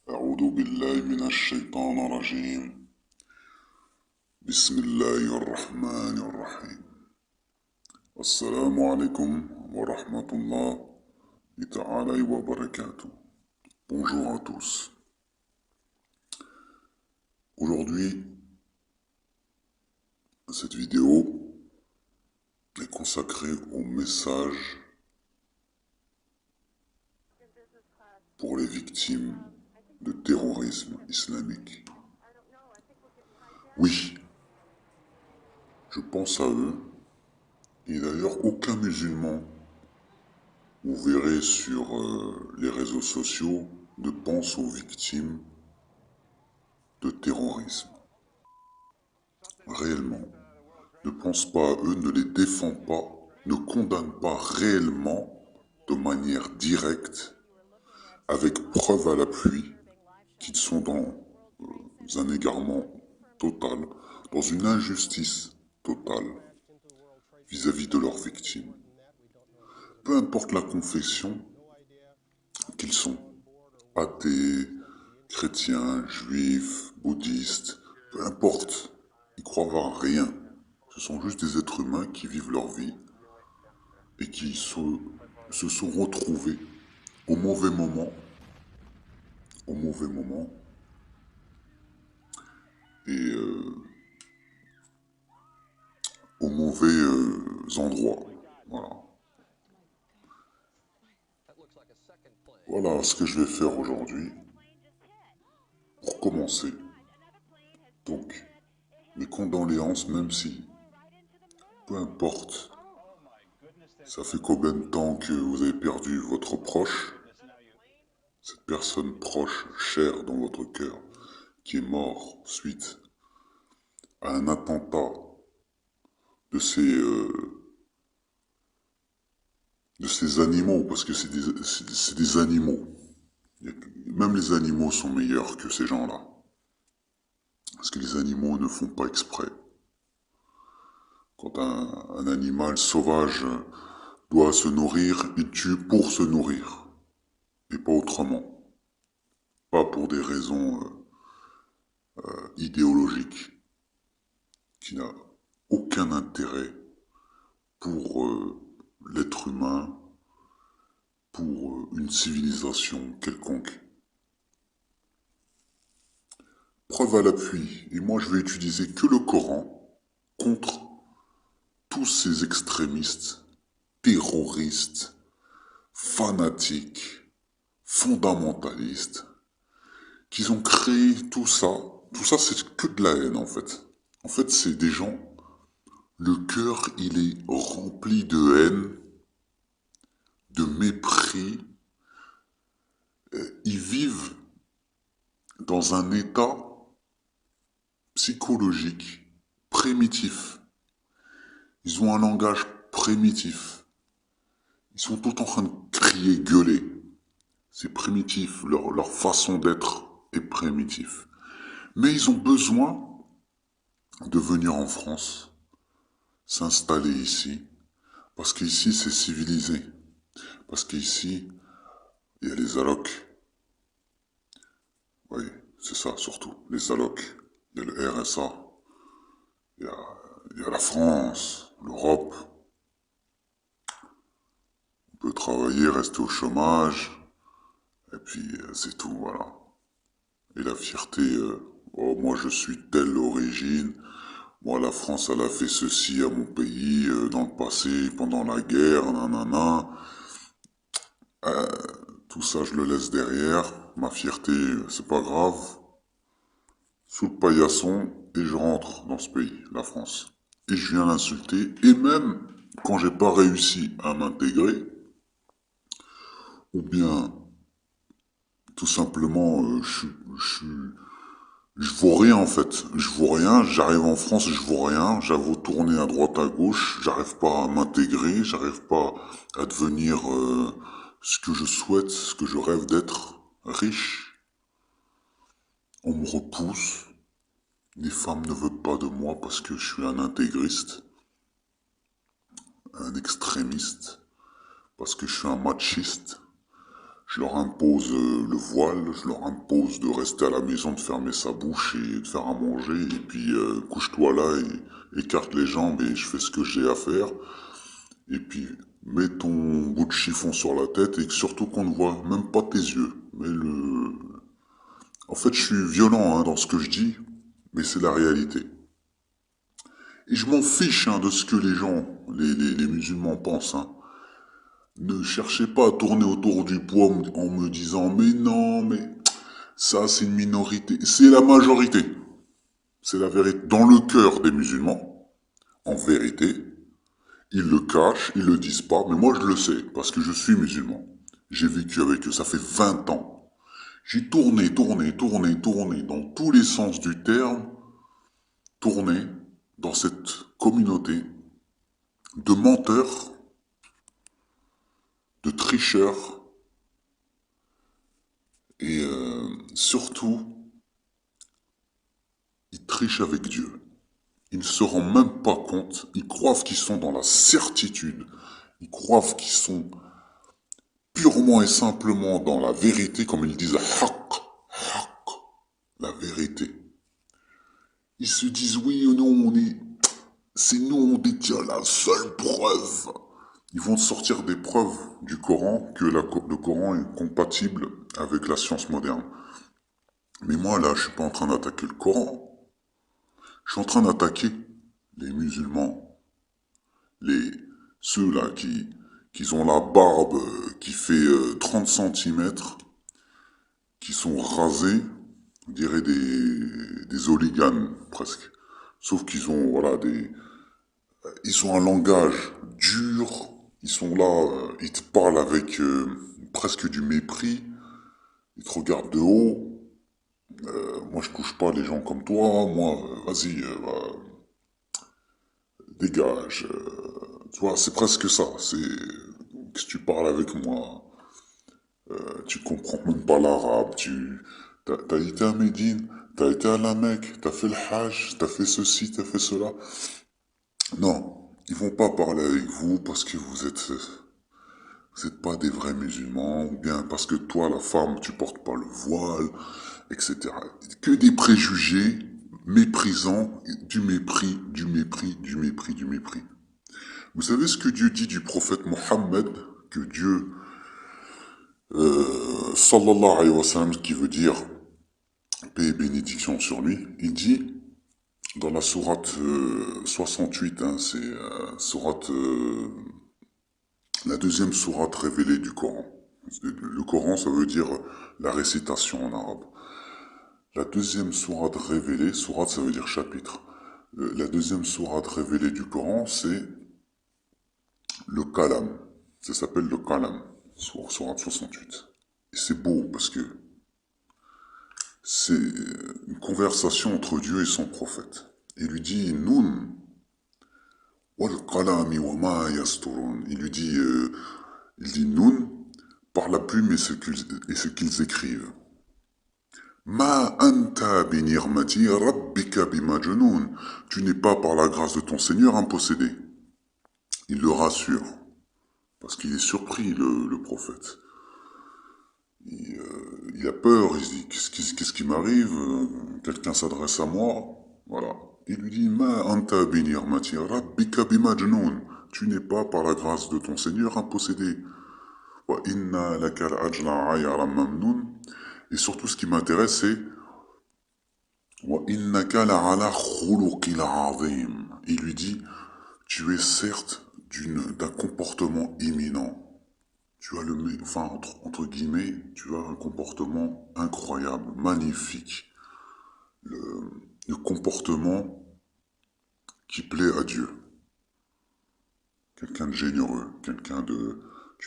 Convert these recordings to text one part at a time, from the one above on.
أعوذ بالله من الشيطان الرجيم. بسم الله الرحمن الرحيم. السلام عليكم ورحمة الله تعالى وبركاته. Bonjour à tous. Aujourd'hui, cette vidéo est consacrée au message pour les victimes de terrorisme islamique. Oui, je pense à eux, et d'ailleurs aucun musulman, vous verrez sur les réseaux sociaux, ne pense aux victimes de terrorisme. Réellement. Ne pense pas à eux, ne les défend pas, ne condamne pas réellement, de manière directe, avec preuve à l'appui, qu'ils sont dans un égarement total, dans une injustice totale vis-à-vis de leurs victimes. Peu importe la confession qu'ils sont, athées, chrétiens, juifs, bouddhistes, peu importe, ils croient à rien. Ce sont juste des êtres humains qui vivent leur vie et qui se sont retrouvés au mauvais moment, et au mauvais endroit. Voilà. Voilà ce que je vais faire aujourd'hui pour commencer. Donc, mes condoléances, même si, peu importe, ça fait combien de temps que vous avez perdu votre proche, cette personne proche, chère dans votre cœur, qui est mort suite à un attentat de ces animaux, parce que c'est des animaux. Même les animaux sont meilleurs que ces gens-là. Parce que les animaux ne font pas exprès. Quand un animal sauvage doit se nourrir, il tue pour se nourrir. Et pas autrement. Pas pour des raisons idéologiques. Qui n'a aucun intérêt pour l'être humain, pour une civilisation quelconque. Preuve à l'appui, et moi je vais utiliser que le Coran contre tous ces extrémistes, terroristes, fanatiques, fondamentalistes, qui ont créé tout ça. Tout ça c'est que de la haine en fait. En fait c'est des gens, le cœur il est rempli de haine, de mépris. Ils vivent dans un état psychologique primitif. Ils ont un langage primitif. Ils sont tout le temps en train de crier, gueuler. C'est primitif, leur façon d'être est primitive. Mais ils ont besoin de venir en France, s'installer ici, parce qu'ici c'est civilisé. Parce qu'ici, il y a les allocs. Oui, c'est ça surtout, les allocs. Il y a le RSA. Il y a la France, l'Europe. On peut travailler, rester au chômage, et puis c'est tout, voilà. Et la fierté, oh moi je suis telle origine, moi la France elle a fait ceci à mon pays dans le passé, pendant la guerre, nanana. Tout ça je le laisse derrière, ma fierté c'est pas grave. Sous le paillasson, et je rentre dans ce pays, la France. Et je viens l'insulter, et même quand j'ai pas réussi à m'intégrer, ou bien tout simplement je vaux rien en fait, je vaux rien, j'arrive en France, je vaux rien, j'avoue tourner à droite à gauche, j'arrive pas à m'intégrer, j'arrive pas à devenir ce que je souhaite, ce que je rêve d'être, riche. On me repousse, les femmes ne veulent pas de moi parce que je suis un intégriste, un extrémiste, parce que je suis un machiste, Je leur impose le voile, je leur impose de rester à la maison, de fermer sa bouche et de faire à manger, et puis couche-toi là et écarte les jambes et je fais ce que j'ai à faire. Et puis mets ton bout de chiffon sur la tête et surtout qu'on ne voit même pas tes yeux. Mais en fait, je suis violent dans ce que je dis, mais c'est la réalité. Et je m'en fiche de ce que les gens, les musulmans pensent. Ne cherchez pas à tourner autour du pot en me disant mais non, mais ça c'est une minorité. C'est la majorité. C'est la vérité. Dans le cœur des musulmans, en vérité, ils le cachent, ils le disent pas, mais moi je le sais, parce que je suis musulman. J'ai vécu avec eux, ça fait 20 ans. J'ai tourné dans tous les sens du terme, tourné dans cette communauté de menteurs, de tricheurs, et surtout, ils trichent avec Dieu. Ils ne se rendent même pas compte, ils croient qu'ils sont dans la certitude, ils croient qu'ils sont purement et simplement dans la vérité, comme ils disent, haq, la vérité. Ils se disent, oui ou non, c'est nous, on détient la seule preuve. Ils vont sortir des preuves du Coran, que le Coran est compatible avec la science moderne. Mais moi, là, je suis pas en train d'attaquer le Coran. Je suis en train d'attaquer les musulmans, ceux-là qui ont la barbe qui fait 30 centimètres, qui sont rasés, on dirait des hooligans, presque. Sauf qu'ils ont, voilà, ils ont un langage dur, ils sont là, ils te parlent avec presque du mépris, ils te regardent de haut. Moi, je touche pas les gens comme toi, moi, vas-y, dégage. Tu vois, c'est presque ça. C'est que tu parles avec moi, tu comprends même pas l'arabe, t'as été à Médine, t'as été à la Mecque, t'as fait le Hajj, t'as fait ceci, t'as fait cela. Non, ils vont pas parler avec vous parce que vous êtes pas des vrais musulmans, ou bien parce que toi, la femme, tu portes pas le voile, etc. Que des préjugés méprisants, du mépris, du mépris, du mépris, du mépris. Vous savez ce que Dieu dit du prophète Mohammed, que Dieu, sallallahu alayhi wa sallam, qui veut dire paix et bénédiction sur lui, il dit dans la sourate 68, c'est sourate, la deuxième sourate révélée du Coran. Le Coran, ça veut dire la récitation en arabe. La deuxième sourate révélée, sourate ça veut dire chapitre. La deuxième sourate révélée du Coran, c'est le Kalam. Ça s'appelle le Kalam, sourate 68. Et c'est beau parce que c'est une conversation entre Dieu et son prophète. Il lui dit Nun wal qalami wa ma yasturun. Il dit Nun par la plume et ce qu'ils écrivent. Ma anta bi ni'mati rabbika bi majnun. Tu n'es pas par la grâce de ton Seigneur un possédé. Il le rassure parce qu'il est surpris le prophète. Il a peur, il se dit qu'est-ce qui m'arrive? Quelqu'un s'adresse à moi, voilà. Il lui dit Ma anta bi ni'mati rabbika bi majnun. Tu n'es pas par la grâce de ton Seigneur un possédé. Wa inna laka al-ajla ayran mamnun. Et surtout ce qui m'intéresse c'est Wa innaka la'ala khuluqil azim. Il lui dit tu es certes d'un comportement imminent. Tu as entre guillemets, tu as un comportement incroyable, magnifique. Le comportement qui plaît à Dieu. Quelqu'un de généreux, tu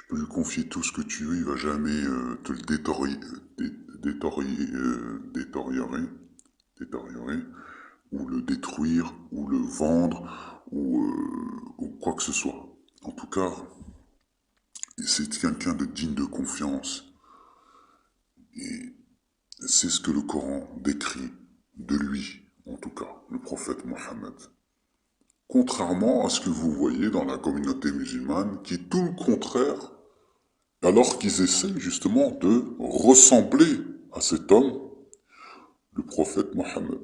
peux lui confier tout ce que tu veux, il va jamais te le détériorer, ou le détruire, ou le vendre, ou quoi que ce soit. En tout cas, c'est quelqu'un de digne de confiance. Et c'est ce que le Coran décrit de lui, en tout cas, le prophète Mohammed. Contrairement à ce que vous voyez dans la communauté musulmane, qui est tout le contraire Alors qu'ils essaient justement de ressembler à cet homme, le prophète Mohammed.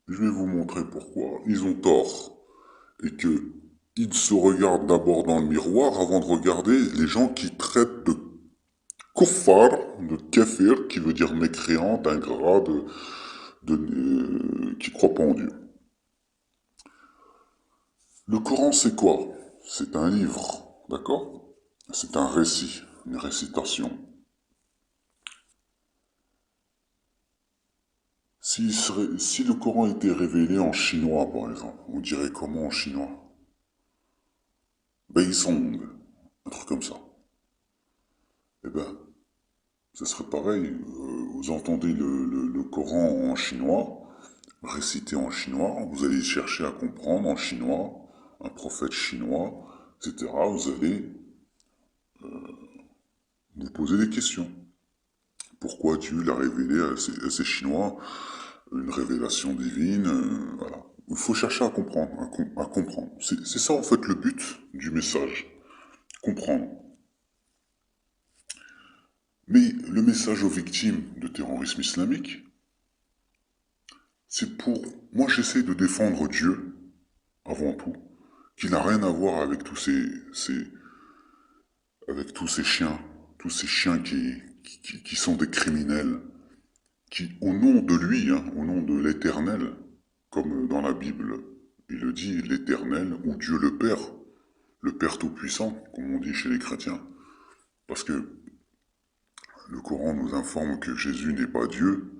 Je vais vous montrer pourquoi ils ont tort et que ils se regardent d'abord dans le miroir avant de regarder les gens qui traitent de kuffar, de kafir, qui veut dire mécréant, d'ingrat, qui croit pas en Dieu. Le Coran, c'est quoi? C'est un livre, d'accord? C'est un récit, une récitation. Si le Coran était révélé en chinois, par exemple, on dirait comment en chinois? Beisong, un truc comme ça. Eh ben, ce serait pareil. Vous entendez le Coran en chinois, récité en chinois, vous allez chercher à comprendre en chinois, un prophète chinois, etc. Vous allez vous poser des questions. Pourquoi Dieu l'a révélé à ces Chinois? Une révélation divine, voilà. Il faut chercher à comprendre, à comprendre. C'est ça en fait le but du message, comprendre. Mais le message aux victimes de terrorisme islamique, c'est pour... Moi j'essaie de défendre Dieu, avant tout, qui n'a rien à voir avec avec tous ces chiens qui sont des criminels, qui, au nom de lui, hein, au nom de l'Éternel, comme dans la Bible, il le dit, l'Éternel ou Dieu le Père Tout-Puissant, comme on dit chez les chrétiens. Parce que le Coran nous informe que Jésus n'est pas Dieu,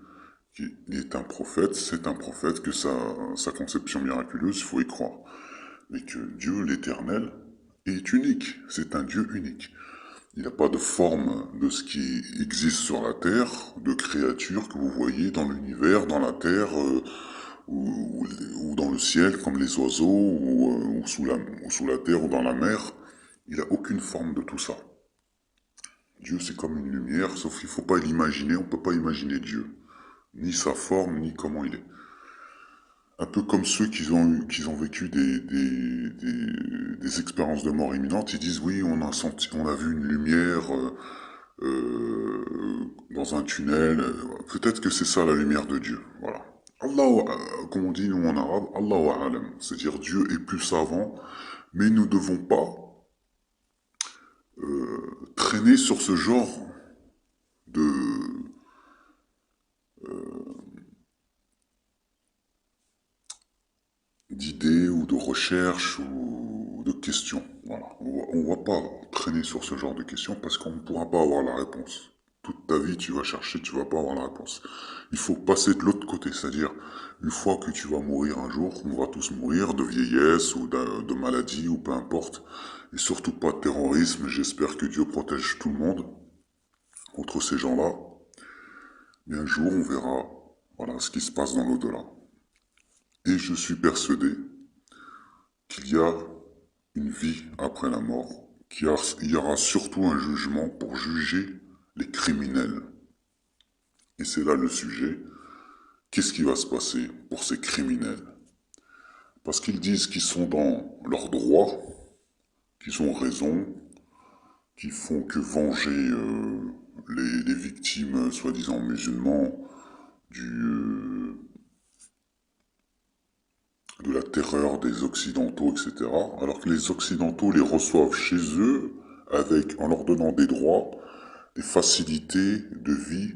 qu'il est un prophète, c'est un prophète, que sa conception miraculeuse, il faut y croire. Mais que Dieu, l'Éternel, est unique, c'est un Dieu unique. Il n'a pas de forme de ce qui existe sur la Terre, de créatures que vous voyez dans l'univers, dans la Terre, ou dans le ciel, comme les oiseaux, ou sous la terre, ou dans la mer. Il n'a aucune forme de tout ça. Dieu, c'est comme une lumière, sauf qu'il ne faut pas l'imaginer, on ne peut pas imaginer Dieu. Ni sa forme, ni comment il est. Un peu comme ceux qui ont vécu des expériences de mort imminente, ils disent oui, on a vu une lumière dans un tunnel. Peut-être que c'est ça la lumière de Dieu. Voilà. Allah, comme on dit nous en arabe, Allahu a'lam, c'est-à-dire Dieu est plus savant, mais nous ne devons pas traîner sur ce genre de d'idées ou de recherches ou de questions. Voilà. On ne va pas traîner sur ce genre de questions parce qu'on ne pourra pas avoir la réponse. Toute ta vie, tu vas chercher, tu vas pas avoir la réponse. Il faut passer de l'autre côté, c'est-à-dire, une fois que tu vas mourir un jour, on va tous mourir de vieillesse ou de maladie ou peu importe, et surtout pas de terrorisme, j'espère que Dieu protège tout le monde contre ces gens-là, mais un jour on verra, voilà, ce qui se passe dans l'au-delà. Et je suis persuadé qu'il y a une vie après la mort, qu'il y aura surtout un jugement pour juger les criminels. Et c'est là le sujet. Qu'est-ce qui va se passer pour ces criminels? Parce qu'ils disent qu'ils sont dans leurs droits, qu'ils ont raison, qu'ils font que venger les victimes soi-disant musulmans de la terreur des Occidentaux, etc. Alors que les Occidentaux les reçoivent chez eux en leur donnant des droits, des facilités de vie,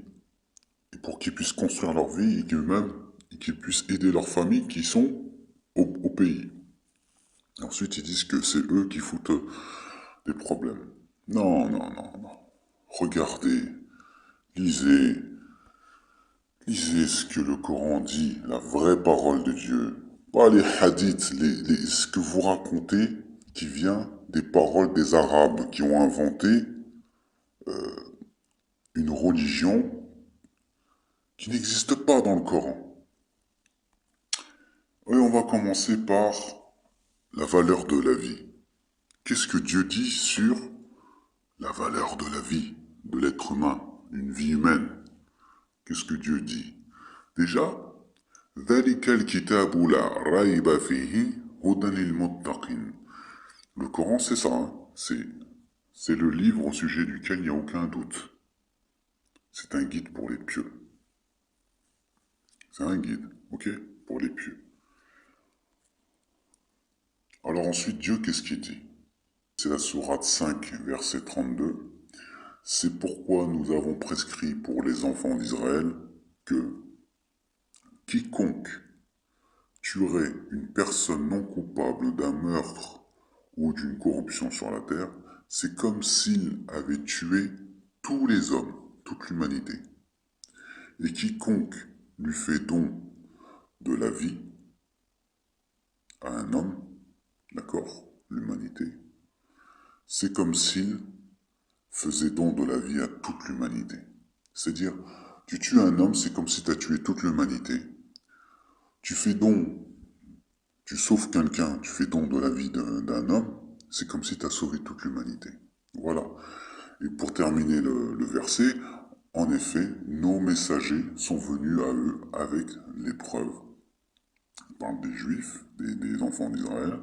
et pour qu'ils puissent construire leur vie et qu'ils puissent aider leurs familles qui sont au pays. Ensuite, ils disent que c'est eux qui foutent des problèmes. Non, non, non, non. Regardez, lisez, lisez ce que le Coran dit, la vraie parole de Dieu. Pas les hadiths, ce que vous racontez qui vient des paroles des Arabes qui ont inventé une religion qui n'existe pas dans le Coran. Et on va commencer par la valeur de la vie. Qu'est-ce que Dieu dit sur la valeur de la vie, de l'être humain, d'une vie humaine? Qu'est-ce que Dieu dit? Déjà, ذَلِكَ الْكِتَابُ لَا رَيْبَ فِيهِ هُدًى لِلْمُتَّقِينَ. Le Coran, c'est ça, hein. C'est le livre au sujet duquel il n'y a aucun doute. C'est un guide pour les pieux. C'est un guide, ok? Pour les pieux. Alors ensuite, Dieu, qu'est-ce qu'il dit? C'est la sourate 5, verset 32. C'est pourquoi nous avons prescrit pour les enfants d'Israël que quiconque tuerait une personne non coupable d'un meurtre ou d'une corruption sur la terre, c'est comme s'il avait tué tous les hommes, toute l'humanité. Et quiconque lui fait don de la vie à un homme, d'accord, l'humanité, c'est comme s'il faisait don de la vie à toute l'humanité. C'est-à-dire, tu tues un homme, c'est comme si tu as tué toute l'humanité. Tu fais don, tu sauves quelqu'un, tu fais don de la vie d'un homme, c'est comme si tu as sauvé toute l'humanité. Voilà. Et pour terminer le verset, en effet, nos messagers sont venus à eux avec l'épreuve. Il parle des Juifs, des enfants d'Israël.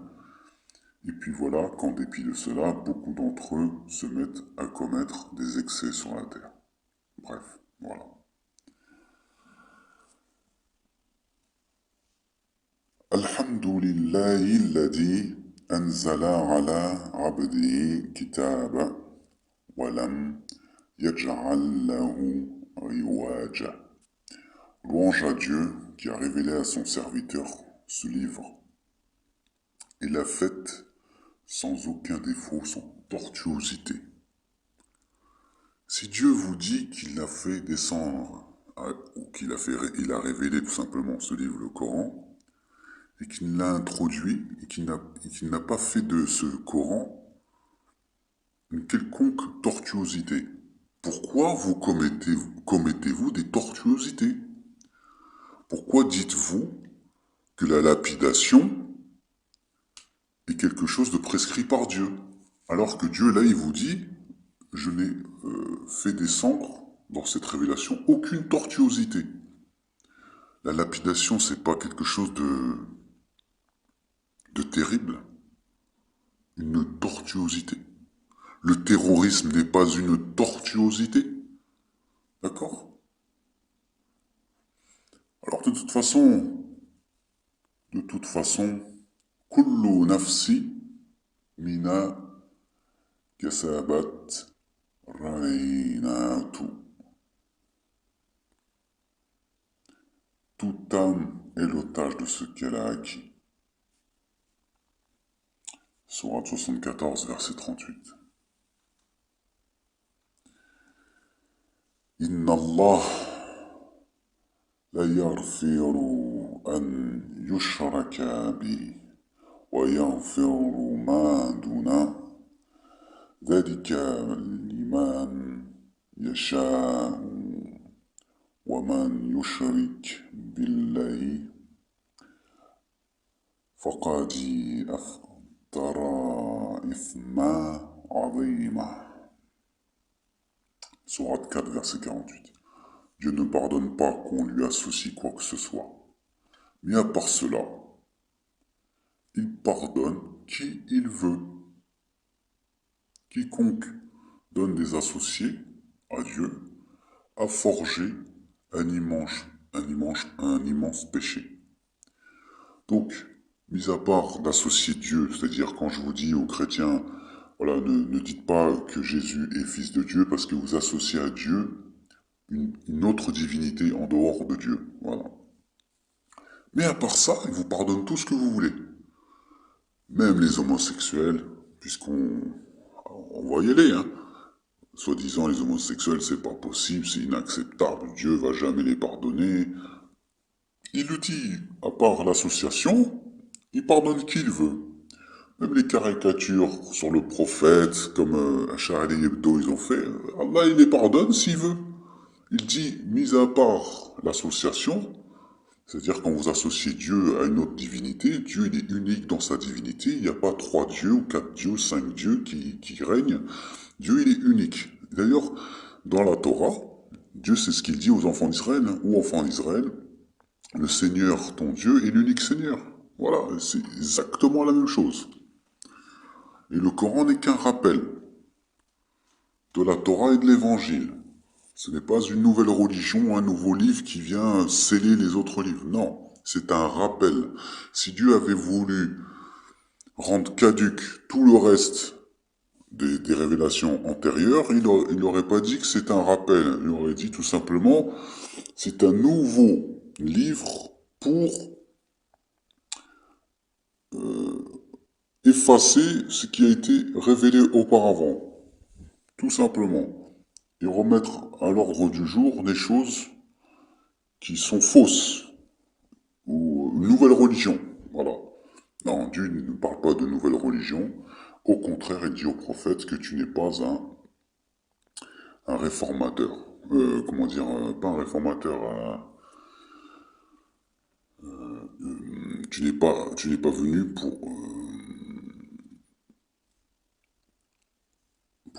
Et puis voilà qu'en dépit de cela, beaucoup d'entre eux se mettent à commettre des excès sur la terre. Bref, voilà. Alhamdulillahi alladhi anzala ala abdihi kitaba wa lam yaj'al lahu riwaja. Louange à Dieu qui a révélé à son serviteur ce livre et l'a fait sans aucun défaut, sans tortuosité. Si Dieu vous dit qu'il a fait descendre, ou il a révélé tout simplement ce livre, le Coran, et qu'il l'a introduit, et qu'il n'a pas fait de ce Coran une quelconque tortuosité, pourquoi vous commettez-vous des tortuosités? Pourquoi dites-vous que la lapidation est quelque chose de prescrit par Dieu? Alors que Dieu, là, il vous dit, je n'ai fait descendre dans cette révélation aucune tortuosité. La lapidation, c'est pas quelque chose de terrible. Une tortuosité. Le terrorisme n'est pas une tortuosité. D'accord? Alors de toute façon, kullu nafsi mina kasabat rainatu. Toute âme est l'otage de ce qu'elle a acquis. Sourate 74, verset 38. Inna Allah la yaghfiru an yushraka bi wa yaghfiru ma duna dhalika liman yasha'u wa man yushrik billahi faqad aftara ithma 'azima. Sourate 4, verset 48. Dieu ne pardonne pas qu'on lui associe quoi que ce soit. Mais à part cela, il pardonne qui il veut. Quiconque donne des associés à Dieu a forgé un immense péché. Donc, mis à part d'associer Dieu, c'est-à-dire quand je vous dis aux chrétiens, voilà, ne dites pas que Jésus est fils de Dieu parce que vous associez à Dieu une autre divinité en dehors de Dieu. Voilà. Mais à part ça, il vous pardonne tout ce que vous voulez. Même les homosexuels, puisqu'on va y aller, hein. Soi-disant, les homosexuels, c'est pas possible, c'est inacceptable, Dieu va jamais les pardonner. Il le dit, à part l'association, il pardonne qui il veut. Même les caricatures sur le prophète, comme Charlie Hebdo, ils ont fait, Allah, il les pardonne s'il veut. Il dit, mis à part l'association, c'est-à-dire quand vous associez Dieu à une autre divinité, Dieu il est unique dans sa divinité, il n'y a pas 3 dieux ou 4 dieux, 5 dieux qui règnent. Dieu il est unique. D'ailleurs, dans la Torah, Dieu c'est ce qu'il dit aux enfants d'Israël, ou enfants d'Israël, le Seigneur ton Dieu est l'unique Seigneur. Voilà, c'est exactement la même chose. Et le Coran n'est qu'un rappel. de la Torah et de l'Évangile. Ce n'est pas une nouvelle religion, un nouveau livre qui vient sceller les autres livres. Non, c'est un rappel. Si Dieu avait voulu rendre caduque tout le reste des révélations antérieures, il n'aurait pas dit que c'est un rappel. Il aurait dit tout simplement, c'est un nouveau livre pour effacer ce qui a été révélé auparavant. Tout simplement. Et remettre à l'ordre du jour des choses qui sont fausses. Ou une nouvelle religion. Voilà. Non, Dieu ne parle pas de nouvelle religion. Au contraire, il dit au prophète que tu n'es pas un réformateur. Comment dire, pas un réformateur. Tu n'es pas venu pour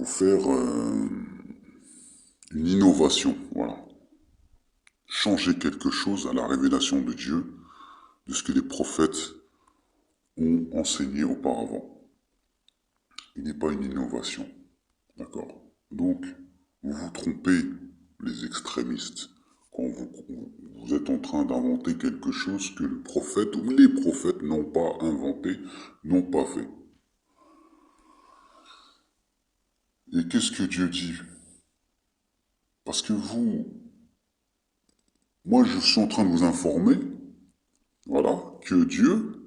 faire une innovation. Voilà. Changer quelque chose à la révélation de Dieu, de ce que les prophètes ont enseigné auparavant. Il n'est pas une innovation. D'accord? Donc, vous vous trompez, les extrémistes, quand vous êtes en train d'inventer quelque chose que le prophète ou les prophètes n'ont pas inventé, n'ont pas fait. Et qu'est-ce que Dieu dit? Parce que moi je suis en train de vous informer, voilà, que Dieu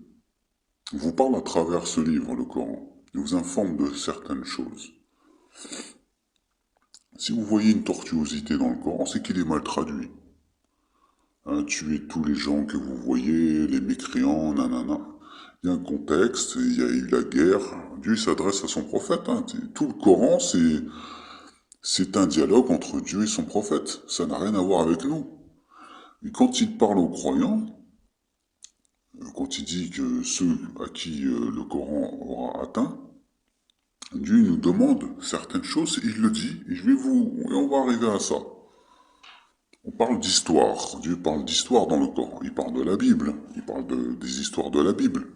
vous parle à travers ce livre, le Coran. Il vous informe de certaines choses. Si vous voyez une tortuosité dans le Coran, c'est qu'il est mal traduit. Hein, tuer tous les gens que vous voyez, les mécréants, nanana. Il y a un contexte, il y a eu la guerre. Dieu s'adresse à son prophète. Hein. Tout le Coran, c'est un dialogue entre Dieu et son prophète. Ça n'a rien à voir avec nous. Et quand il parle aux croyants, quand il dit que ceux à qui le Coran aura atteint, Dieu nous demande certaines choses, il le dit, et on va arriver à ça. On parle d'histoire. Dieu parle d'histoire dans le Coran. Il parle de la Bible. Il parle des histoires de la Bible.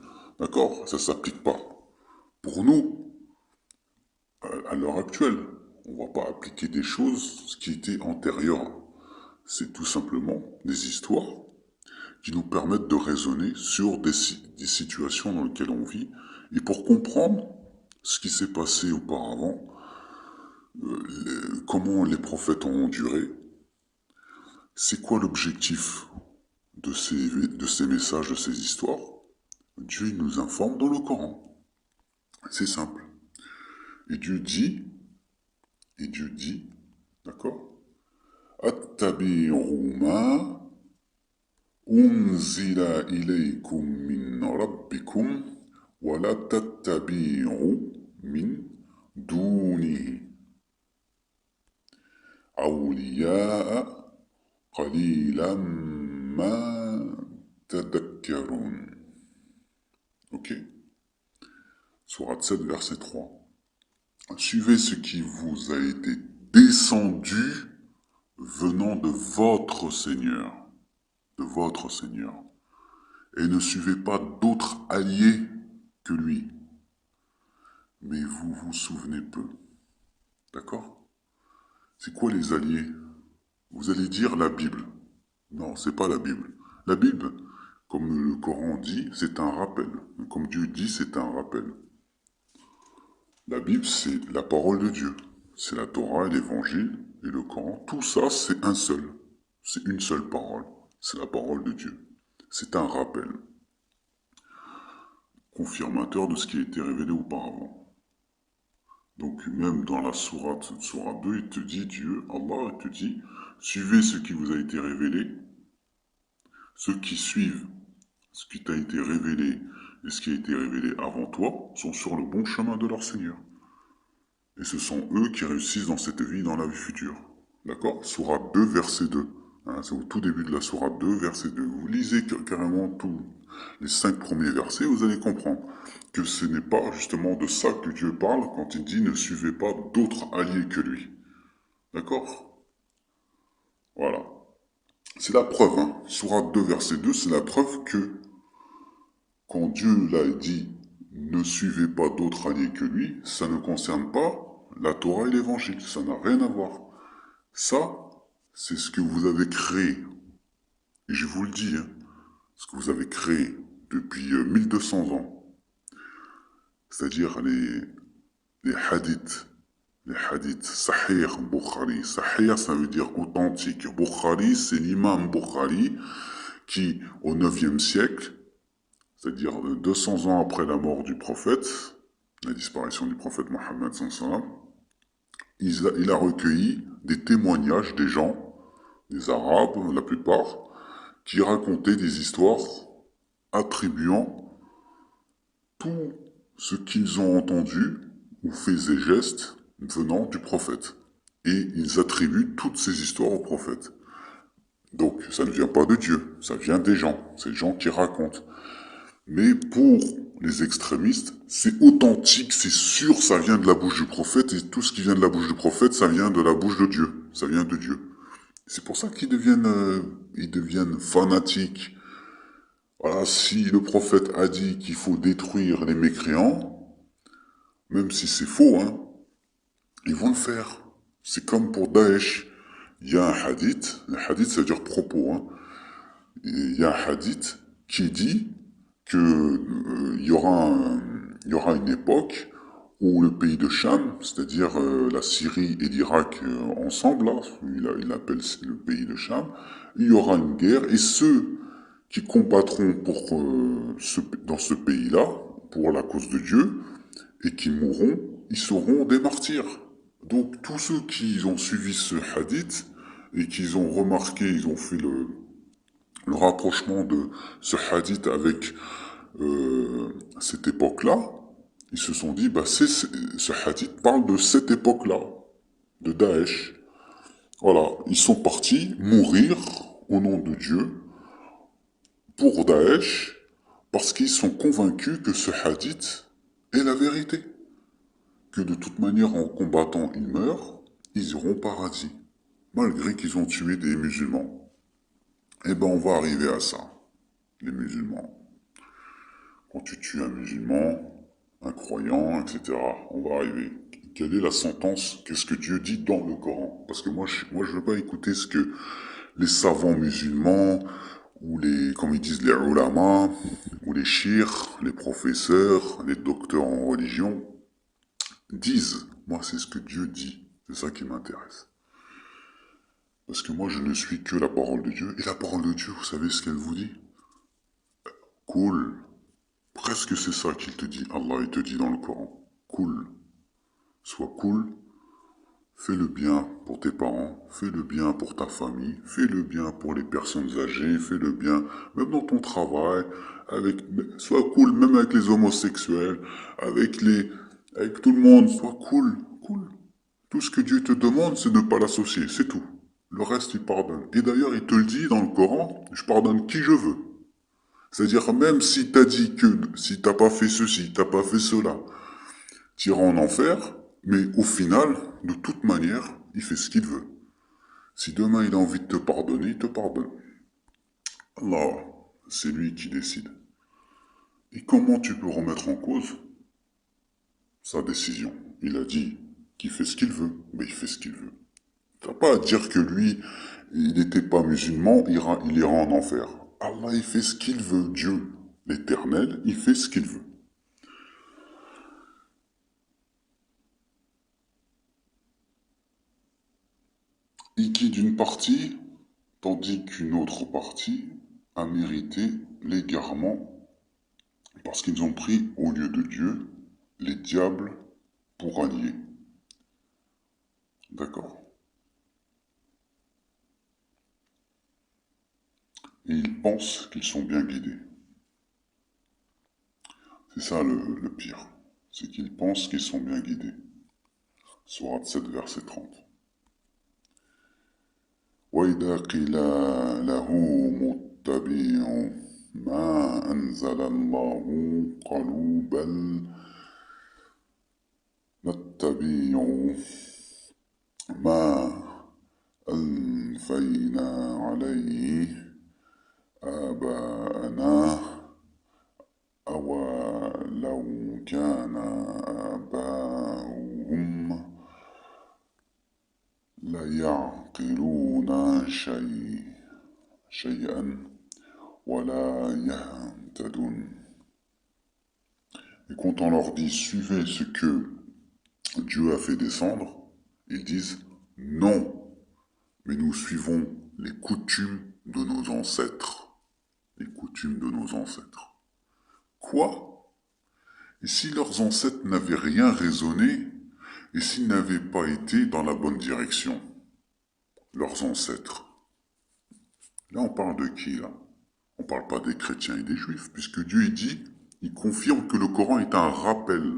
D'accord? Ça ne s'applique pas. Pour nous, à l'heure actuelle, on ne va pas appliquer des choses qui étaient antérieures. C'est tout simplement des histoires qui nous permettent de raisonner sur des situations dans lesquelles on vit et pour comprendre ce qui s'est passé auparavant, comment les prophètes ont enduré, c'est quoi l'objectif de ces messages, de ces histoires? Dieu nous informe dans le Coran. C'est simple. Et Dieu dit, d'accord? Attabi'u ma unzila ilaykum min rabbikum wa la tattabi'u min dunihi awliya'a qalilan ma tadakkarun. Ok? Sourate 7, verset 3. Suivez ce qui vous a été descendu venant de votre Seigneur. De votre Seigneur. Et ne suivez pas d'autres alliés que lui. Mais vous vous souvenez peu. D'accord? C'est quoi les alliés? Vous allez dire la Bible. Non, c'est pas la Bible. La Bible, comme le Coran dit, c'est un rappel. Comme Dieu dit, c'est un rappel. La Bible, c'est la parole de Dieu. C'est la Torah et l'Évangile et le Coran. Tout ça, c'est un seul. C'est une seule parole. C'est la parole de Dieu. C'est un rappel. Confirmateur de ce qui a été révélé auparavant. Donc même dans la sourate 2, il te dit, Dieu, Allah, il te dit, suivez ce qui vous a été révélé. Ceux qui suivent ce qui t'a été révélé et ce qui a été révélé avant toi sont sur le bon chemin de leur Seigneur. Et ce sont eux qui réussissent dans cette vie et dans la vie future. D'accord? Sourate 2, verset 2. Hein, c'est au tout début de la Sourate 2, verset 2. Vous lisez carrément tous les 5 premiers versets, vous allez comprendre que ce n'est pas justement de ça que Dieu parle quand il dit ne suivez pas d'autres alliés que lui. D'accord? Voilà. C'est la preuve, hein. Sourate 2, verset 2, c'est la preuve que quand Dieu l'a dit ne suivez pas d'autres alliés que lui, ça ne concerne pas La Torah et l'Évangile, ça n'a rien à voir. Ça, c'est ce que vous avez créé. Et je vous le dis, hein, ce que vous avez créé depuis 1200 ans. C'est-à-dire les hadiths. Les hadiths, Sahih Bukhari. Sahih, ça veut dire authentique. Bukhari, c'est l'imam Bukhari qui, au 9e siècle, c'est-à-dire 200 ans après la mort du prophète, la disparition du prophète Mohammed, il a recueilli des témoignages des gens, des Arabes la plupart, qui racontaient des histoires attribuant tout ce qu'ils ont entendu ou fait des gestes venant du prophète. Et ils attribuent toutes ces histoires au prophète. Donc ça ne vient pas de Dieu, ça vient des gens, c'est les gens qui racontent. Mais pour les extrémistes, c'est authentique, c'est sûr, ça vient de la bouche du prophète, et tout ce qui vient de la bouche du prophète, ça vient de la bouche de Dieu, ça vient de Dieu. C'est pour ça ils deviennent fanatiques. Voilà, si le prophète a dit qu'il faut détruire les mécréants, même si c'est faux, hein, ils vont le faire. C'est comme pour Daesh. Il y a un hadith, ça veut dire propos, hein. Il y a un hadith qui dit que il y aura une époque où le pays de Cham, c'est-à-dire la Syrie et l'Irak ensemble, là, il appelle le pays de Cham, il y aura une guerre et ceux qui combattront dans ce pays-là, pour la cause de Dieu, et qui mourront, ils seront des martyrs. Donc tous ceux qui ont suivi ce hadith et qui ont remarqué, ils ont fait le rapprochement de ce hadith avec cette époque-là, ils se sont dit, bah ce hadith parle de cette époque-là, de Daesh. Voilà, ils sont partis mourir au nom de Dieu pour Daesh parce qu'ils sont convaincus que ce hadith est la vérité. Que de toute manière, en combattant, ils meurent, ils iront au paradis, malgré qu'ils ont tué des musulmans. Eh ben, on va arriver à ça, les musulmans. Quand tu tues un musulman, un croyant, etc., on va arriver. Quelle est la sentence? Qu'est-ce que Dieu dit dans le Coran? Parce que moi, je ne veux pas écouter ce que les savants musulmans, ou comme ils disent, les ulama, ou les chirs, les professeurs, les docteurs en religion, disent. Moi, c'est ce que Dieu dit. C'est ça qui m'intéresse. Parce que moi, je ne suis que la parole de Dieu. Et la parole de Dieu, vous savez ce qu'elle vous dit? Cool. Presque c'est ça qu'il te dit. Allah, il te dit dans le Coran. Cool. Sois cool. Fais le bien pour tes parents. Fais le bien pour ta famille. Fais le bien pour les personnes âgées. Fais le bien même dans ton travail. Sois cool même avec les homosexuels. Avec tout le monde. Sois cool. Cool. Tout ce que Dieu te demande, c'est de ne pas l'associer. C'est tout. Le reste, il pardonne. Et d'ailleurs, il te le dit dans le Coran, je pardonne qui je veux. C'est-à-dire, même si t'as dit que, si t'as pas fait ceci, t'as pas fait cela, tu iras en enfer, mais au final, de toute manière, il fait ce qu'il veut. Si demain il a envie de te pardonner, il te pardonne. Allah, c'est lui qui décide. Et comment tu peux remettre en cause sa décision? Il a dit qu'il fait ce qu'il veut, mais il fait ce qu'il veut. T'as pas à dire que lui, il n'était pas musulman, il ira en enfer. Allah, il fait ce qu'il veut. Dieu, l'éternel, il fait ce qu'il veut. Il quitte une partie, tandis qu'une autre partie a mérité l'égarement, parce qu'ils ont pris au lieu de Dieu les diables pour alliés. D'accord? Et ils pensent qu'ils sont bien guidés. C'est ça le pire. C'est qu'ils pensent qu'ils sont bien guidés. Sourate 7, verset 30. وإذا قيل له متبعوا ما أنزل الله قالوا بل نتبع ما ألفينا عليه آباءنا أولو كان آباؤهم يعقلون شيئا ولا يهتدون. Et quand on leur dit suivez ce que Dieu a fait descendre, ils disent non, mais nous suivons les coutumes de nos ancêtres. Les coutumes de nos ancêtres. Quoi? Et si leurs ancêtres n'avaient rien raisonné, et s'ils n'avaient pas été dans la bonne direction? Leurs ancêtres. Là, on parle de qui, là? On parle pas des chrétiens et des juifs, puisque Dieu, il dit, il confirme que le Coran est un rappel.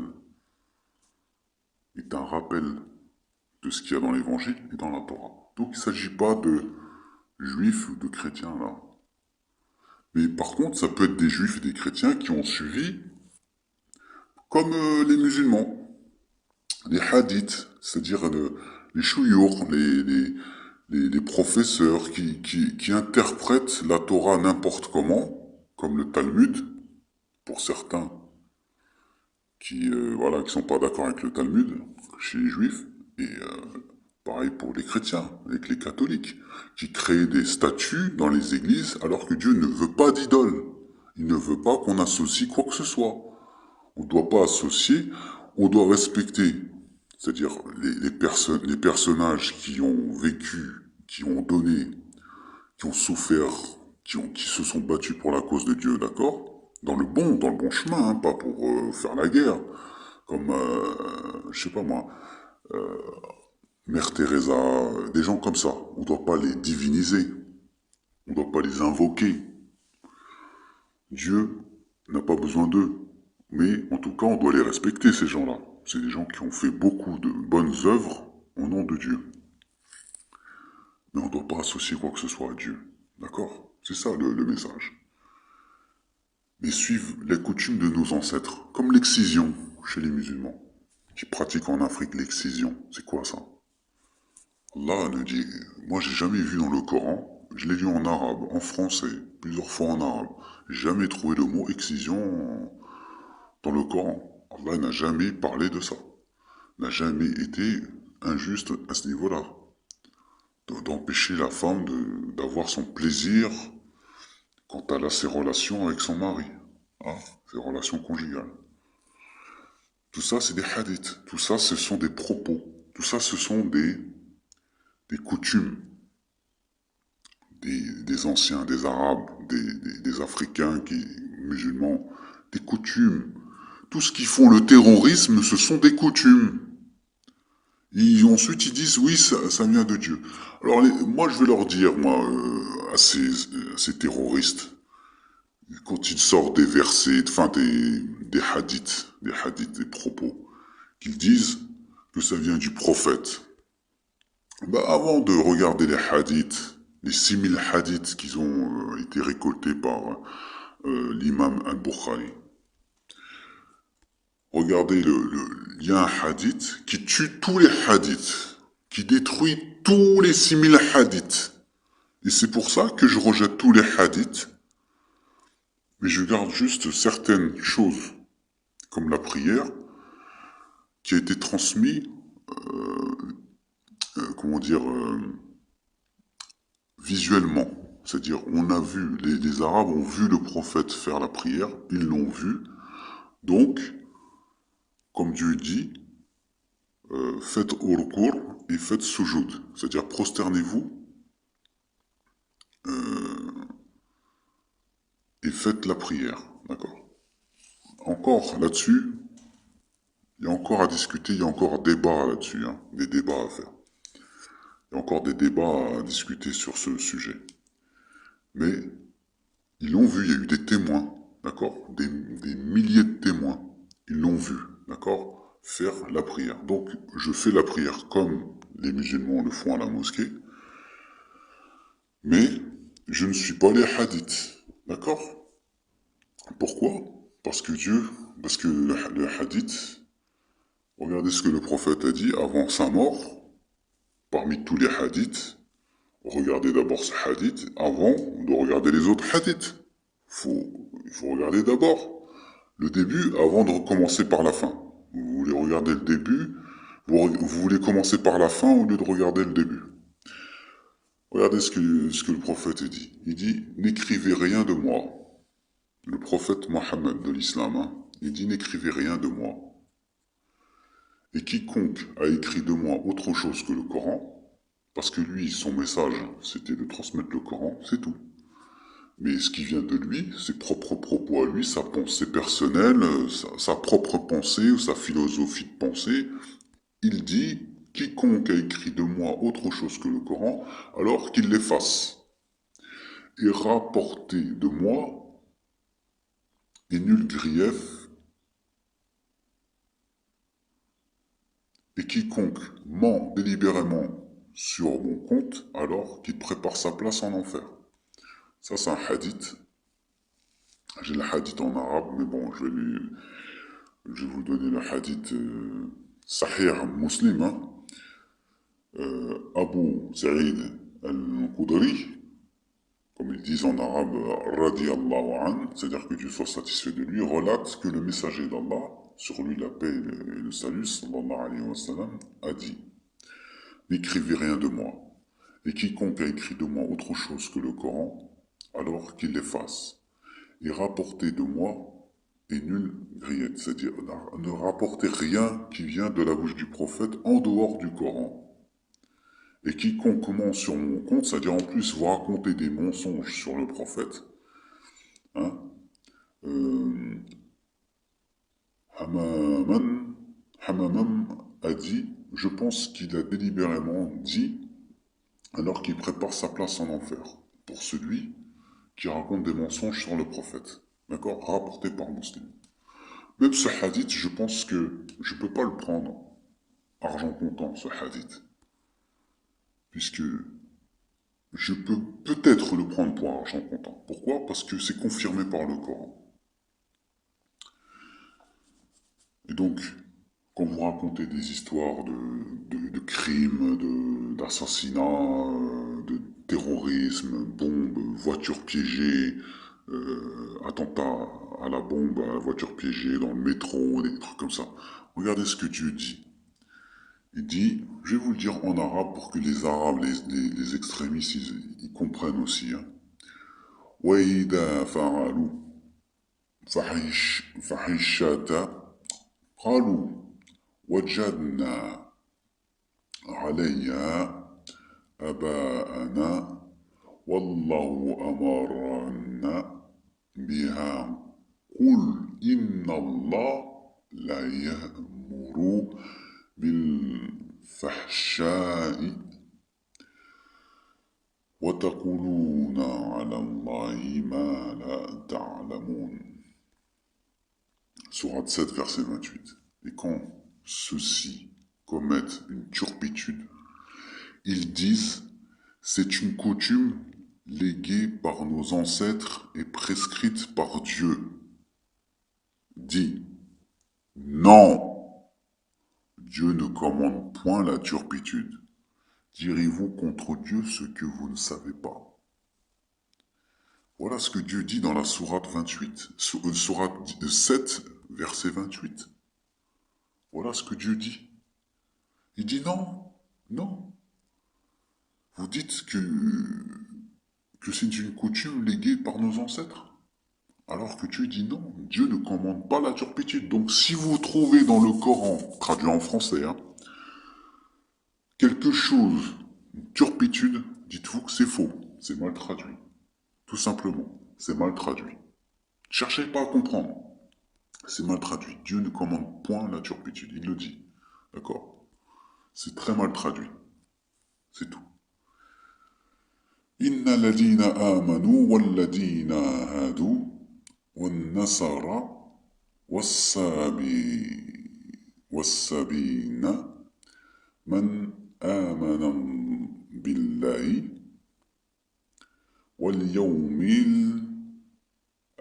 Est un rappel de ce qu'il y a dans l'Évangile et dans la Torah. Donc, il ne s'agit pas de juifs ou de chrétiens, là. Mais par contre, ça peut être des juifs et des chrétiens qui ont suivi, comme les musulmans, les hadiths, c'est-à-dire les chouyours, les professeurs qui interprètent la Torah n'importe comment, comme le Talmud, pour certains qui voilà, qui sont pas d'accord avec le Talmud, chez les juifs, et pareil pour les chrétiens, avec les catholiques, qui créent des statues dans les églises alors que Dieu ne veut pas d'idole. Il ne veut pas qu'on associe quoi que ce soit. On ne doit pas associer, on doit respecter. C'est-à-dire les personnages qui ont vécu, qui ont donné, qui ont souffert, qui se sont battus pour la cause de Dieu, d'accord? Dans le bon chemin, hein, pas pour faire la guerre. Comme, je sais pas moi, Mère Teresa, des gens comme ça. On ne doit pas les diviniser. On ne doit pas les invoquer. Dieu n'a pas besoin d'eux. Mais en tout cas, on doit les respecter, ces gens-là. C'est des gens qui ont fait beaucoup de bonnes œuvres au nom de Dieu. Mais on ne doit pas associer quoi que ce soit à Dieu. D'accord? C'est ça le message. Mais suivre les coutumes de nos ancêtres, comme l'excision chez les musulmans, qui pratiquent en Afrique l'excision. C'est quoi ça? Allah nous dit, moi j'ai jamais vu dans le Coran, je l'ai lu en arabe, en français, plusieurs fois en arabe, jamais trouvé le mot excision dans le Coran. Allah n'a jamais parlé de ça, n'a jamais été injuste à ce niveau-là, d'empêcher la femme d'avoir son plaisir quant à ses relations avec son mari, hein, ses relations conjugales. Tout ça, c'est des hadiths, tout ça, ce sont des propos, tout ça, ce sont des coutumes des anciens, des arabes, des africains, musulmans, des coutumes. Tout ce qui font le terrorisme, ce sont des coutumes. Ensuite, ils disent, oui, ça vient de Dieu. Alors, moi, je vais leur dire, moi, à ces terroristes, quand ils sortent des versets, enfin, des hadiths, des propos, qu'ils disent que ça vient du prophète. Bah, avant de regarder les hadiths, les 6000 hadiths qui ont été récoltés par l'imam al-Bukhari, regardez, il y a un hadith qui tue tous les hadiths, qui détruit tous les 6000 hadiths. Et c'est pour ça que je rejette tous les hadiths, mais je garde juste certaines choses, comme la prière, qui a été transmise, comment dire, visuellement. C'est-à-dire, on a vu, les Arabes ont vu le prophète faire la prière, ils l'ont vu. Donc, comme Dieu dit, faites urkur et faites sujoud. C'est-à-dire, prosternez-vous et faites la prière. D'accord? Encore là-dessus, il y a encore à discuter, il y a encore débat là-dessus, hein, des débats à faire. Il y a encore des débats à discuter sur ce sujet. Mais ils l'ont vu, il y a eu des témoins, d'accord? Des milliers de témoins. Ils l'ont vu, d'accord? Faire la prière. Donc, je fais la prière comme les musulmans le font à la mosquée, mais je ne suis pas les hadiths, d'accord? Pourquoi? Parce que le hadith, regardez ce que le prophète a dit avant sa mort, parmi tous les hadiths, regardez d'abord ce hadith avant de regarder les autres hadiths. Il faut regarder d'abord le début avant de commencer par la fin. Vous voulez regarder le début, vous voulez commencer par la fin au lieu de regarder le début. Regardez ce que le prophète dit. Il dit, n'écrivez rien de moi. Le prophète Mohammed de l'islam, hein, il dit, n'écrivez rien de moi. Et quiconque a écrit de moi autre chose que le Coran, parce que lui, son message, c'était de transmettre le Coran, c'est tout. Mais ce qui vient de lui, ses propres propos à lui, sa pensée personnelle, sa propre pensée ou sa philosophie de pensée, il dit, quiconque a écrit de moi autre chose que le Coran, alors qu'il l'efface. Et rapporter de moi et nul grief, et quiconque ment délibérément sur mon compte, alors qu'il prépare sa place en enfer. Ça, c'est un hadith. J'ai le hadith en arabe, mais bon, je vais vous donner le hadith Sahih Muslim. Hein. Abu Sa'id al-Khudri, comme ils disent en arabe, Radiallahu an, c'est-à-dire que Dieu soit satisfait de lui, relate que le messager d'Allah, sur lui la paix et le salut, sallallahu alayhi wa sallam, a dit, n'écrivez rien de moi, et quiconque a écrit de moi autre chose que le Coran, alors qu'il l'efface, et rapportez de moi et nulle griette, c'est-à-dire ne rapportez rien qui vient de la bouche du prophète en dehors du Coran. Et quiconque ment sur mon compte, c'est-à-dire en plus vous racontez des mensonges sur le prophète, hein, Hamamam a dit, je pense qu'il a délibérément dit, alors qu'il prépare sa place en enfer, pour celui qui raconte des mensonges sur le prophète. D'accord? Rapporté par Muslim. Même ce hadith, je pense que je ne peux pas le prendre argent comptant, ce hadith. Puisque je peux peut-être le prendre pour argent comptant. Pourquoi? Parce que c'est confirmé par le Coran. Et donc, quand vous racontez des histoires de crimes, d'assassinats, de terrorisme, bombes, voitures piégées, attentats à la bombe, à la voiture piégée dans le métro, des trucs comme ça. Regardez ce que Dieu dit. Il dit, je vais vous le dire en arabe pour que les arabes, les extrémistes, ils comprennent aussi. Hein. وَإِذَا فَعَلُوا فَحِشَّةً قَالُوا وَجَدْنَا عَلَيْهَا آبَاءَنَا وَاللَّهُ أَمَرَنَا بِهَا قُلْ إِنَّ اللَّهَ لَا يَأْمُرُ بالفحشاء وتقولون على الله ما لا تعلمون. Sourate 7, verset 28. Et quand ceux-ci commettent une turpitude, ils disent, c'est une coutume léguée par nos ancêtres et prescrite par Dieu. Dis, non, Dieu ne commande point la turpitude. Direz-vous contre Dieu ce que vous ne savez pas. Voilà ce que Dieu dit dans la sourate 28, sourate 7, verset 28. Voilà ce que Dieu dit. Il dit non, non. Vous dites que c'est une coutume léguée par nos ancêtres. Alors que Dieu dit non, Dieu ne commande pas la turpitude. Donc si vous trouvez dans le Coran, traduit en français, hein, quelque chose, une turpitude, dites-vous que c'est faux, c'est mal traduit. Tout simplement, c'est mal traduit. Cherchez pas à comprendre. C'est mal traduit. Dieu ne commande point la turpitude, il le dit. D'accord? C'est très mal traduit. C'est tout. Inna ladina amanu walladina hadu والنصارى والسابين من آمن بالله واليوم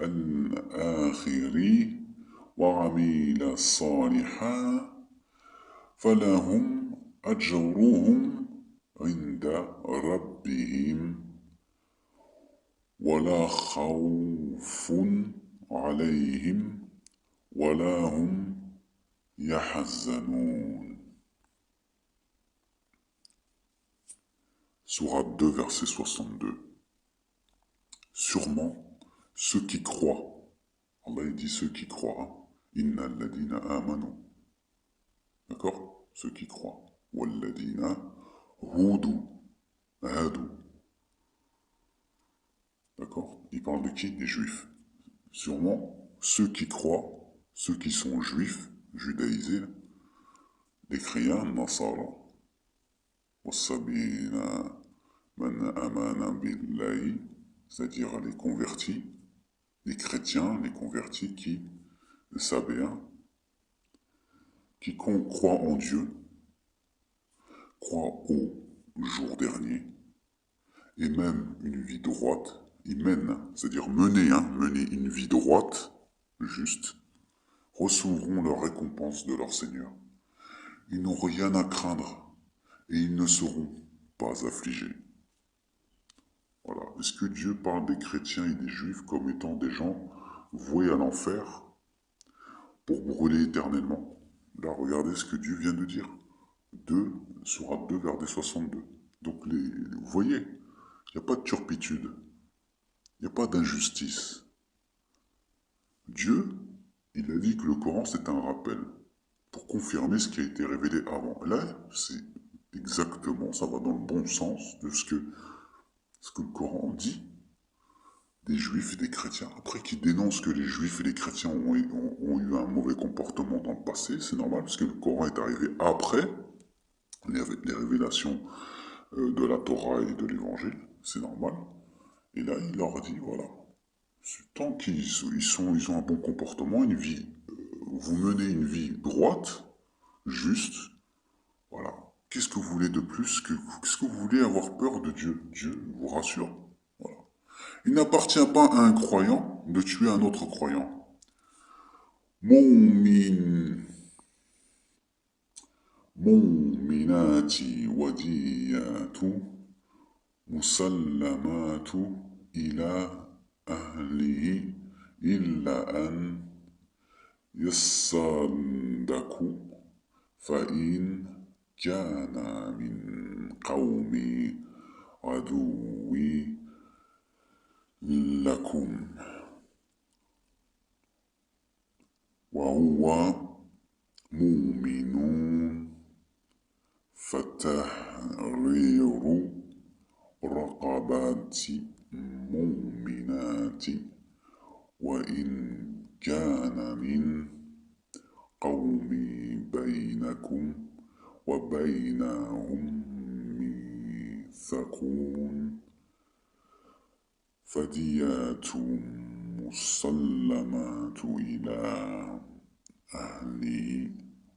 الآخر وعمل صالحا فلهم أجرهم عند ربهم ولا خوف عليهم ولا هم يحزنون. Sourate 2, verset 62. Sûrement, ceux qui croient, Allah dit ceux qui croient, Inna alladina amanu, d'accord? Ceux qui croient. Walladina hudu, hadu, d'accord? Il parle de qui? Des juifs. Sûrement, ceux qui croient, ceux qui sont juifs, judaïsés, les chrétiens, Nasara, Wassabina, Man amana billahi, c'est-à-dire les convertis, les chrétiens, les convertis qui, le sabéens, quiconque croit en Dieu, croit au jour dernier, et même une vie droite, ils mènent, c'est-à-dire mener une vie droite, juste, recevront leur récompense de leur Seigneur. Ils n'ont rien à craindre, et ils ne seront pas affligés. Voilà. Est-ce que Dieu parle des chrétiens et des juifs comme étant des gens voués à l'enfer pour brûler éternellement? Là, regardez ce que Dieu vient de dire. 2, Sourate 2, verset 62. Donc, vous voyez, il n'y a pas de turpitude, il n'y a pas d'injustice. Dieu, il a dit que le Coran, c'est un rappel pour confirmer ce qui a été révélé avant. Là, c'est exactement, ça va dans le bon sens de ce que le Coran dit des juifs et des chrétiens. Après, qui dénoncent que les juifs et les chrétiens ont eu un mauvais comportement dans le passé, c'est normal, parce que le Coran est arrivé après les révélations de la Torah et de l'Évangile, c'est normal. Et là, il leur dit, voilà, tant qu'ils ont un bon comportement, une vie, vous menez une vie droite, juste, voilà. Qu'est-ce que vous voulez de plus? Qu'est-ce que vous voulez avoir peur de Dieu? Dieu vous rassure. Voilà. Il n'appartient pas à un croyant de tuer un autre croyant. Mu'minati wadiyatu musallamatu ila ahlihi illa an yassaddaku fa'in kana min qawmi aduwi lakum wa huwa mu'minun فتحرير رقبات مؤمنات وإن كان من قوم بينكم وبينهم ميثاق فدية مسلمات إلى أهله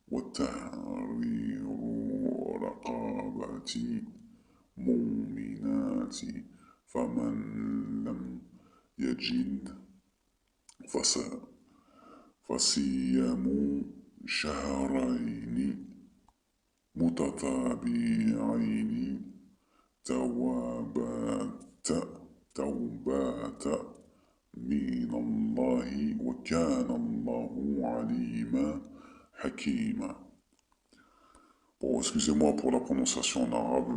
وتحرير رقبة مؤمنات فمن لم يجد فصيام شهرين متتابعين توبات من الله وكان الله عليما حكيما. Bon, excusez-moi pour la prononciation en arabe,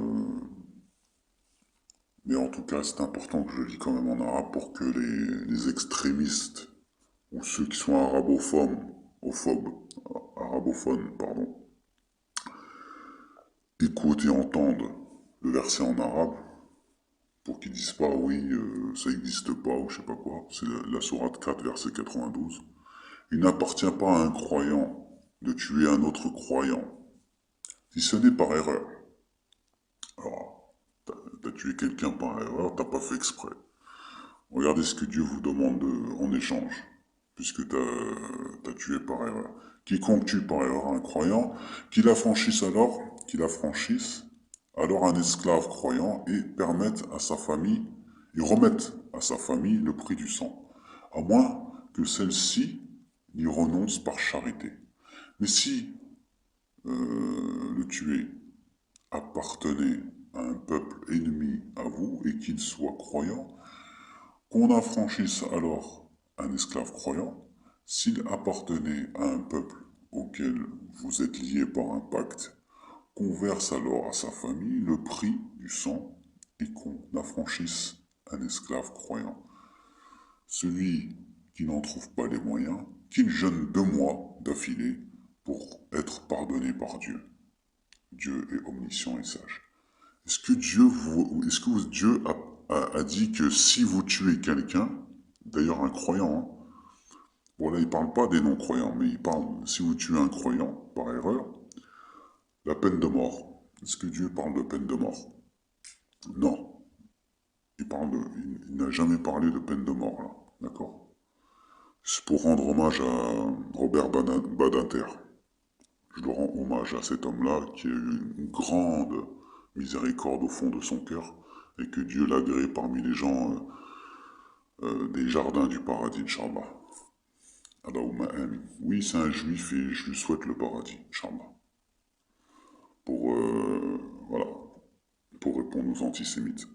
mais en tout cas, c'est important que je le lis quand même en arabe pour que les extrémistes ou ceux qui sont arabophones, pardon, écoutent et entendent le verset en arabe pour qu'ils disent pas oui, ça n'existe pas ou je sais pas quoi. C'est la sourate 4, verset 92. Il n'appartient pas à un croyant de tuer un autre croyant, si ce n'est par erreur. Alors, t'as tué quelqu'un par erreur, t'as pas fait exprès. Regardez ce que Dieu vous demande en échange, puisque t'as tué par erreur. Quiconque tue par erreur un croyant, qu'il affranchisse alors un esclave croyant et permette à sa famille, et remette à sa famille le prix du sang, à moins que celle-ci n'y renonce par charité. Mais si le tué appartenait à un peuple ennemi à vous et qu'il soit croyant, qu'on affranchisse alors un esclave croyant, s'il appartenait à un peuple auquel vous êtes lié par un pacte, qu'on verse alors à sa famille le prix du sang et qu'on affranchisse un esclave croyant. Celui qui n'en trouve pas les moyens, qu'il jeûne 2 mois d'affilée pour être pardonné par Dieu. Dieu est omniscient et sage. Est-ce que Dieu a dit que si vous tuez quelqu'un, d'ailleurs un croyant, hein, bon là il parle pas des non-croyants, mais il parle, si vous tuez un croyant, par erreur, la peine de mort. Est-ce que Dieu parle de peine de mort? Non. Il n'a jamais parlé de peine de mort, là. D'accord? C'est pour rendre hommage à Robert Badinter. Je le rends hommage à cet homme-là qui a eu une grande miséricorde au fond de son cœur et que Dieu l'a agréé parmi les gens des jardins du paradis, Inch'Allah. Allahumma amin. Oui, c'est un juif et je lui souhaite le paradis, Inch'Allah. Pour, voilà, pour répondre aux antisémites.